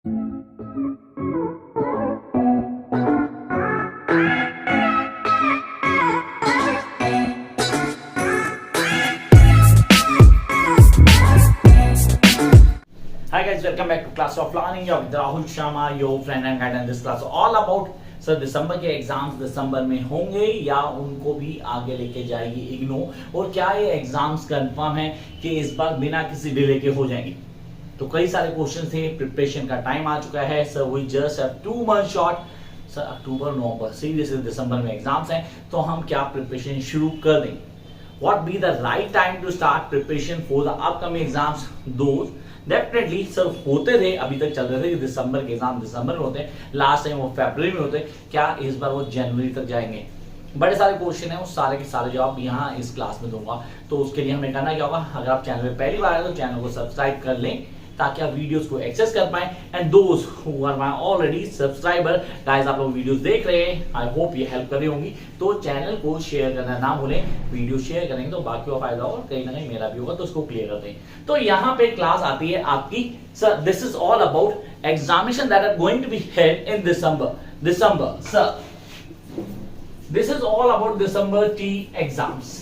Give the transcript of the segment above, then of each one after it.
Hi guys, welcome back to Class of Learning. You're with Rahul Sharma, your friend and guide, and this class all about sir दिसंबर के exams दिसंबर में होंगे या उनको भी आगे लेके जाएगी इग्नो, और क्या ये एग्जाम्स कंफर्म है कि इस बार बिना किसी डिले के हो जाएंगे। तो कई सारे क्वेश्चन थे, प्रिपरेशन का टाइम आ चुका है sir. We just have 2 months short sir, अक्टूबर नवंबर सीरियसली दिसंबर में एग्जाम्स हैं, तो हम क्या प्रिपरेशन शुरू कर देंगे। What be the right time to start preparation for the upcoming exams? Those definitely sir होते थे, अभी तक चल रहे थे कि दिसंबर के एग्जाम दिसंबर में होते हैं, लास्ट टाइम वो फरवरी में होते, क्या इस बार वो जनवरी तक जाएंगे। बड़े सारे क्वेश्चन है, उस सारे के सारे जवाब यहाँ इस क्लास में दूंगा। तो उसके लिए हमें करना क्या होगा, अगर आप चैनल पे पहली बार आए तो चैनल को सब्सक्राइब कर लें ताकि आप वीडियोस को एक्सेस कर पाएं। एंड दोस्त who are my already subscriber guys, आप लोग वीडियोस देख रहे हैं, आई होप ये हेल्प कर रही होंगी। तो चैनल को शेयर करना ना भूलें, वीडियो शेयर करेंगे तो बाकी का फायदा होगा, कहीं ना कहीं मेरा भी होगा, तो उसको क्लियर करते हैं। तो यहाँ पे क्लास आती है आपकी sir, this is all about examination that are going to be held in December sir, this is all about December T exams.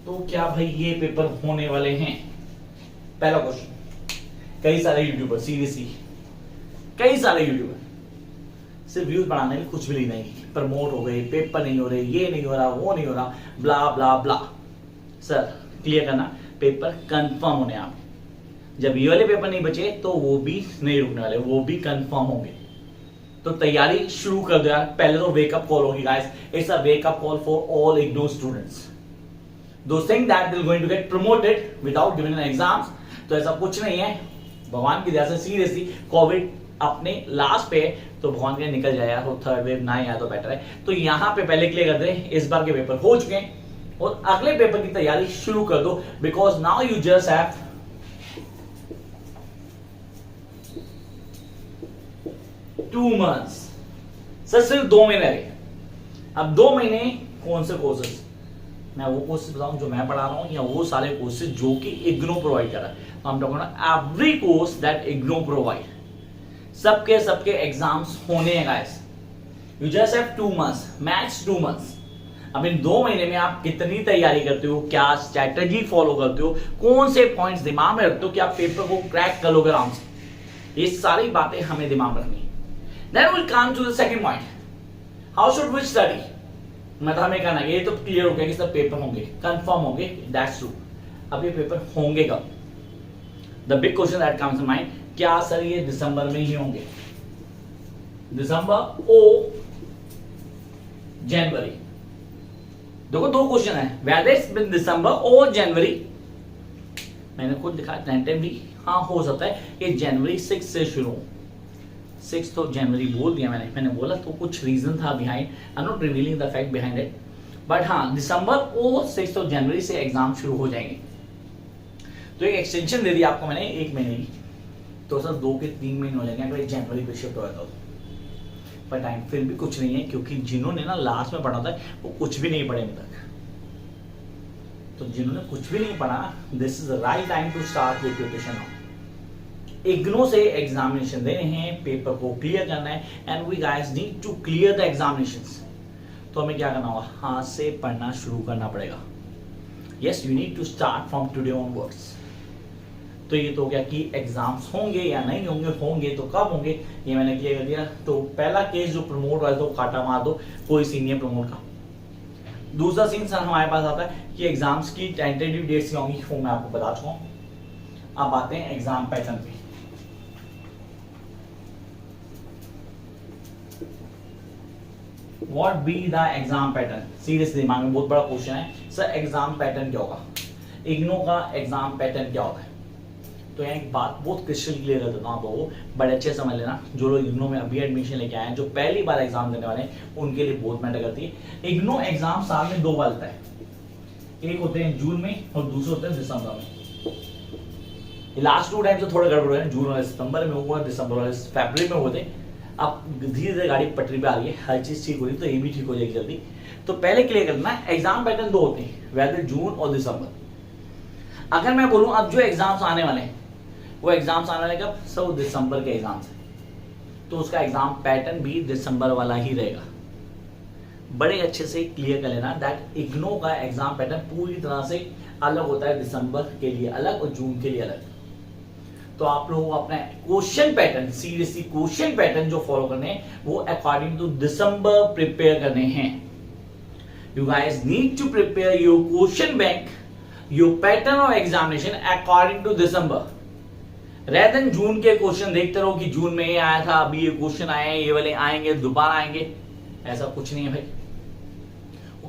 तो क्या भाई ये पेपर होने वाले हैं? पहला क्वेश्चन, कई सारे यूट्यूबर सीरियसली कई सारे यूट्यूबर सिर्फ व्यूज बढ़ाने के कुछ भी नहीं, प्रमोट हो गए, पेपर नहीं हो रहे, ये नहीं हो रहा, वो नहीं हो रहा, ब्ला ब्ला ब्ला। सर क्लियर करना, पेपर कंफर्म होने आप, जब ये वाले पेपर नहीं बचे तो वो भी नहीं रुकने वाले, वो भी कंफर्म होंगे। तो तैयारी शुरू कर दो यार। पहले तो वेकअप कॉल होगी guys, it's a wake up call for all IGNOU students, those think that they're going to get promoted without giving an exams। तो ऐसा कुछ नहीं है, भगवान की दया से सीरियसली कोविड अपने लास्ट पे, तो भगवान के निकल जाए यार, थर्ड वेव ना आया तो बेटर है। तो यहाँ पे पहले क्लियर कर दे, इस बार के पेपर हो चुके हैं और अगले पेपर की तैयारी शुरू कर दो, because now you just have 2 months। Sir सिर्फ 2 महीने रहे। अब 2 महीने कौन से कोर्सेस, मैं वो कोर्सेज बताऊं जो मैं पढ़ा रहा हूं या वो सारे कोर्सेज जो कि इग्नो प्रोवाइड कर रहा है। I am talking about every course that IGNOU provide. सबके एग्जाम्स होने हैं guys. You just have 2 months, max 2 months। अब इन 2 महीने में आप कितनी तैयारी करते हो, क्या स्ट्रैटेजी फॉलो करते हो, कौन से पॉइंट्स दिमाग में रखते हो कि आप पेपर को क्रैक कर लोगे आराम से, ये सारी बातें हमें दिमाग में रखनी। Then will come to the second point, how should we study. मतलब हमें कहना ये तो क्लियर हो गया कि सब पेपर होंगे, कंफर्म होंगे, दैट्स ट्रू। अब ये पेपर होंगे कब? The big question that comes in mind, क्या सर ये दिसंबर में ही होंगे? दिसंबर ओ जनवरी? देखो 2 क्वेश्चन है, वेदर इट्स बिन दिसंबर और जनवरी। मैंने खुद लिखा टेंटेटिवली, हाँ हो सकता है कि जनवरी 6 से शुरू हो। 6th of जनवरी बोल दिया मैंने बोला तो कुछ रीजन था behind, I am not revealing the fact behind it, but हाँ दिसंबर और 6th of जनवरी से एग्जाम शुरू हो जाएंगे। तो एक एक्सटेंशन दे दी आपको मैंने 1 महीने की, तो सर 2 के 3 महीने हो जाएंगे अगर जनवरी पे शिफ्ट होगा तो। पर टाइम फिर भी कुछ नहीं है, क्योंकि जिन्होंने ना लास्ट में पढ़ा था वो कुछ भी नहीं पढ़े अभी तक। तो जिन्होंने कुछ भी नहीं पढ़ा, this is the right time to start your preparation now. IGNOU से एग्जामिनेशन देने हैं, पेपर को क्लियर करना है, and we guys need to clear the examinations. तो हमें क्या करना होगा, हाथ से पढ़ना शुरू करना पड़ेगा। Yes, you need to start from today onwards. तो ये तो क्या कि एग्जाम्स होंगे या नहीं होंगे, होंगे तो कब होंगे, ये मैंने क्लियर कर दिया। तो पहला केस जो प्रमोट हुआ है तो काटा मार दो, कोई सीन नहीं है प्रमोट का। दूसरा सीन सर हमारे पास आता है कि एग्जाम्स की टेंटेटिव डेट्स होंगी, वो मैं आपको बता चुका हूँ। अब आते हैं एग्जाम पैटर्न पे। What be the exam pattern? Seriously दिमाग में बहुत बड़ा क्वेश्चन है सर, एग्जाम पैटर्न क्या होगा, इग्नो का एग्जाम पैटर्न क्या होता है। तो यहाँ एक बात बहुत क्रिस्टल क्लियर कर देता हूँ आपको, बड़े अच्छे समझ लेना। जो लोग इग्नो में अभी एडमिशन लेके आए हैं, जो पहली बार एग्जाम देने वाले हैं, उनके लिए बहुत मैटर करती है। इग्नो एग्जाम साल में 2 बार होता है, एक होते हैं जून में और दूसरे होते हैं दिसंबर में। लास्ट 2 टाइम से थोड़ा गड़बड़ है, जून वाले सितंबर में हुआ, दिसंबर वाले फरवरी में होते। अब धीरे धीरे गाड़ी पटरी पे आ रही है, हर चीज ठीक हो रही है, तो ये भी ठीक हो जाएगी जल्दी। तो पहले क्लियर करना है, एग्जाम पैटर्न 2 होते हैं, वेदर जून और दिसंबर। अगर मैं बोलूं अब जो एग्जाम्स आने वाले हैं वो एग्जाम्स आने लगे कब सर, दिसंबर के एग्जाम्स है, तो उसका एग्जाम पैटर्न भी दिसंबर वाला ही रहेगा। बड़े अच्छे से क्लियर कर लेना दैट इग्नो का एग्जाम पैटर्न पूरी तरह से अलग होता है, दिसंबर के लिए अलग और जून के लिए अलग। तो आप लोगों को अपना question pattern, seriously question pattern जो फॉलो करने हैं वो अकॉर्डिंग टू दिसंबर प्रिपेयर करने हैं। You guys need to prepare your question bank, your pattern of examination according to December, rather than June के क्वेश्चन देखते रहो कि जून में ये आया था, अभी ये क्वेश्चन आए हैं, ये वाले आएंगे दोबारा आएंगे, ऐसा कुछ नहीं है भाई।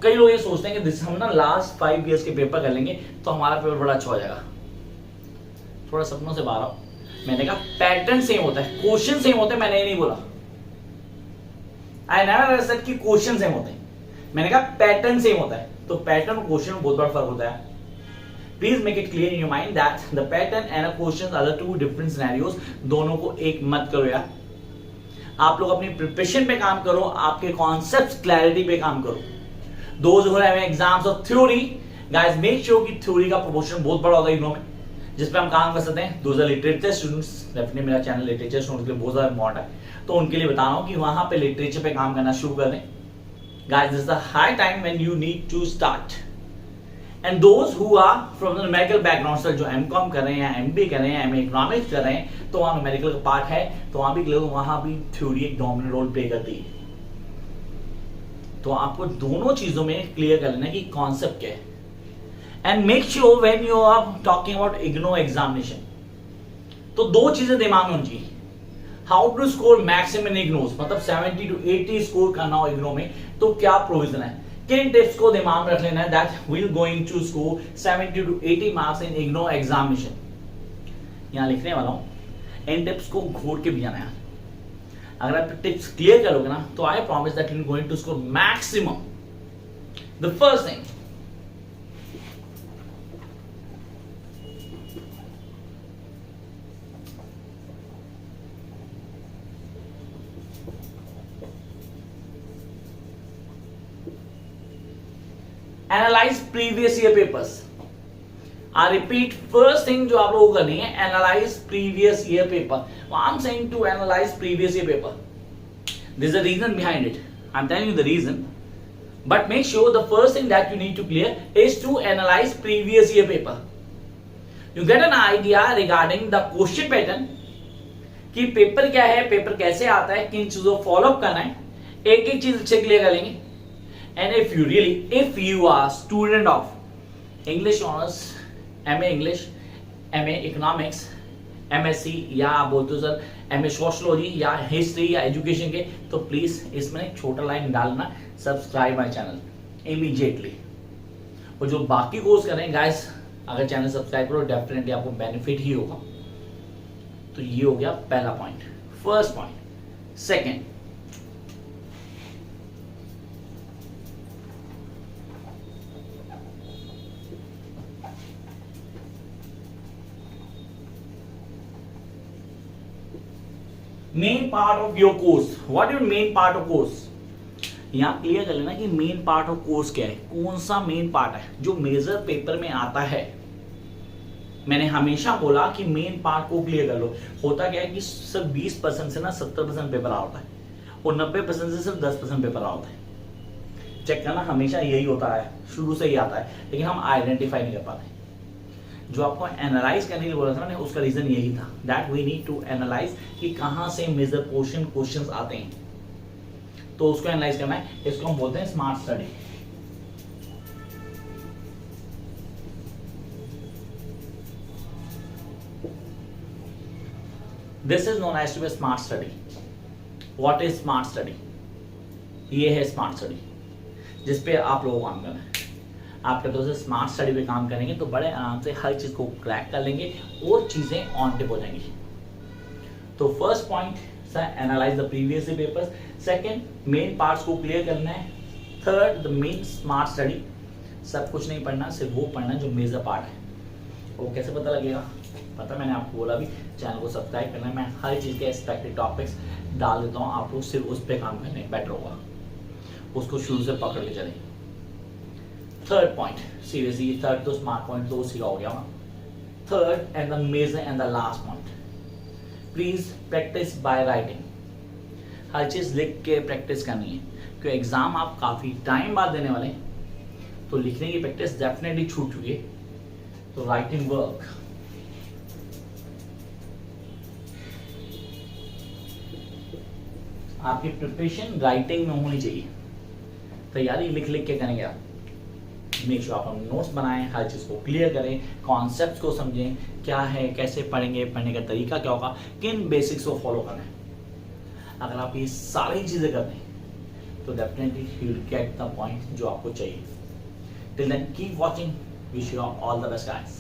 कई लोग ये सोचते हैं कि हम ना लास्ट 5 इयर्स के पेपर कर लेंगे तो हमारा पेपर बड़ा अच्छा हो जाएगा। थोड़ा सपनों से बाहर आओ। मैंने कहा पैटर्न सेम होता है, क्वेश्चन सेम होते हैं, मैंने ये नहीं बोला। आई नेवर सेड कि क्वेश्चन सेम होते हैं, मैंने कहा पैटर्न सेम होता है। तो पैटर्न और क्वेश्चन में बहुत बड़ा फर्क होता है। Please make it clear in your mind that the pattern and a question are the two different scenarios. दोनों को एक मत करो यार। आप लोग अपनी प्रिपरेशन पे काम करो, आपके कॉन्सेप्ट क्लैरिटी पे काम करो। Those who have exams of theory, guys, make sure कि थ्योरी का प्रोपोर्शन बहुत बड़ा होगा इग्नो में, जिस पे हम काम कर सकते हैं। Those are literature students, definitely मेरा चैनल लिटरेचर स्टूडेंट्स के लिए बहुत ज्यादा इम्पोर्टेंट है, तो उनके लिए बता रहा हूँ कि वहां पे लिटरेचर पे काम करना शुरू कर दें। Guys, this is the high time when you need to start. And those who are from the numerical background, sir जो M.Com कर रहे हैं, MBA कर रहे हैं, MA इकोनॉमिक्स कर रहे हैं, तो वहाँ numerical का पार्ट है, तो वहाँ भी वहाँ भी थ्योरी एक डोमिनेंट रोल प्ले करती है। तो आपको दोनों चीजों में क्लियर कर लेना कि कॉन्सेप्ट क्या है। And make sure when you are talking about IGNOU examination, तो दो चीजें दिमाग में होनी चाहिए। How to score maximum in इग्नोस, मतलब 70 to 80 स्कोर करना हो इग्नो में, तो क्या प्रोविजन है, किन टिप्स को दिमाग में रख लेना है that will going to score 70 to 80 marks in IGNOU examination. यहां लिखने वाला हूं, इन टिप्स को घोट के भी जाना है। अगर आप टिप्स क्लियर करोगे ना, तो I promise that you are going to score maximum. The first thing, analyse previous year papers. I repeat, first thing जो आप लोगों को करनी है, analyse previous year paper. I am saying to analyse previous year paper. There's a reason behind it. I'm telling you the reason. But make sure the first thing that you need to clear is to analyze previous year paper. You get an idea regarding the question pattern कि paper क्या है, paper कैसे आता है, किन चीजों को follow up करना है, एक एक चीज अच्छे क्लियर कर लेंगे। And if you are student of English honors, MA English, MA Economics, MSc या आप बोलते हो सर MA सोशलॉजी या हिस्ट्री या एजुकेशन के, तो प्लीज इसमें एक छोटा लाइन डालना, सब्सक्राइब माय चैनल इमीडिएटली। और जो बाकी कोर्स कर रहे हैं गाइस, अगर चैनल सब्सक्राइब करो डेफिनेटली आपको बेनिफिट ही होगा। तो ये हो गया पहला point, first point. Second, main part of your course. What is main part of course? यहां क्लियर कर लेना कि मेन पार्ट ऑफ कोर्स क्या है, कौन सा मेन पार्ट है जो मेजर पेपर में आता है। मैंने हमेशा बोला कि मेन पार्ट को क्लियर कर लो। होता क्या है कि सिर्फ 20% से ना 70% पेपर आ होता है और 90% से सिर्फ 10% पेपर आ होता है। चेक करना, हमेशा यही होता है, शुरू से ही आता है, लेकिन हम आइडेंटिफाई नहीं कर पाते। जो आपको एनालाइज करने के लिए बोला था ना, उसका रीजन यही था that we need to analyse कि कहां से मेजर पोर्शन क्वेश्चंस आते हैं, तो उसको एनालाइज करना है। इसको हम बोलते हैं smart study. This is known as to be smart study. What is smart study? ये है स्मार्ट स्टडी जिसपे आप लोगों को काम करना है। आप कहते हो स्मार्ट स्टडी पे काम करेंगे तो बड़े आराम से हर चीज को क्रैक कर लेंगे और चीजें ऑन टिप हो जाएंगी। तो first point sir, analyse the previous papers. Second, main parts को क्लियर करना है। Third, the main smart study. सब कुछ नहीं पढ़ना, सिर्फ वो पढ़ना जो मेजर पार्ट है। वो कैसे पता लगेगा? पता, मैंने आपको बोला भी, चैनल को सब्सक्राइब करना है। मैं हर चीज के एक्सपेक्टेड टॉपिक्स डाल देता हूँ, आप लोग सिर्फ उस पर काम करने बेटर होगा, उसको शुरू से पकड़ के चलें। थर्ड पॉइंट, सीरियसली थर्ड तो स्मार्ट पॉइंट तो उसी का हो गया। third and the major and the last point, please practice by writing. हर चीज लिख के प्रैक्टिस करनी है, क्योंकि एग्जाम आप काफी टाइम बाद देने वाले हैं, तो लिखने की प्रैक्टिस डेफिनेटली छूट चुकी है. तो राइटिंग वर्क, आपकी प्रिपरेशन राइटिंग में होनी चाहिए. तैयारी लिख लिख के करेंगे आप. मेक श्योर आप नोट्स बनाएं, हर चीज़ को क्लियर करें, कॉन्सेप्ट्स को समझें, क्या है, कैसे पढ़ेंगे, पढ़ने का तरीका क्या होगा, किन बेसिक्स को फॉलो करना है. अगर आप ये सारी चीज़ें कर दें तो definitely you will get the point जो आपको चाहिए. Till then keep watching. Wish you all the best guys.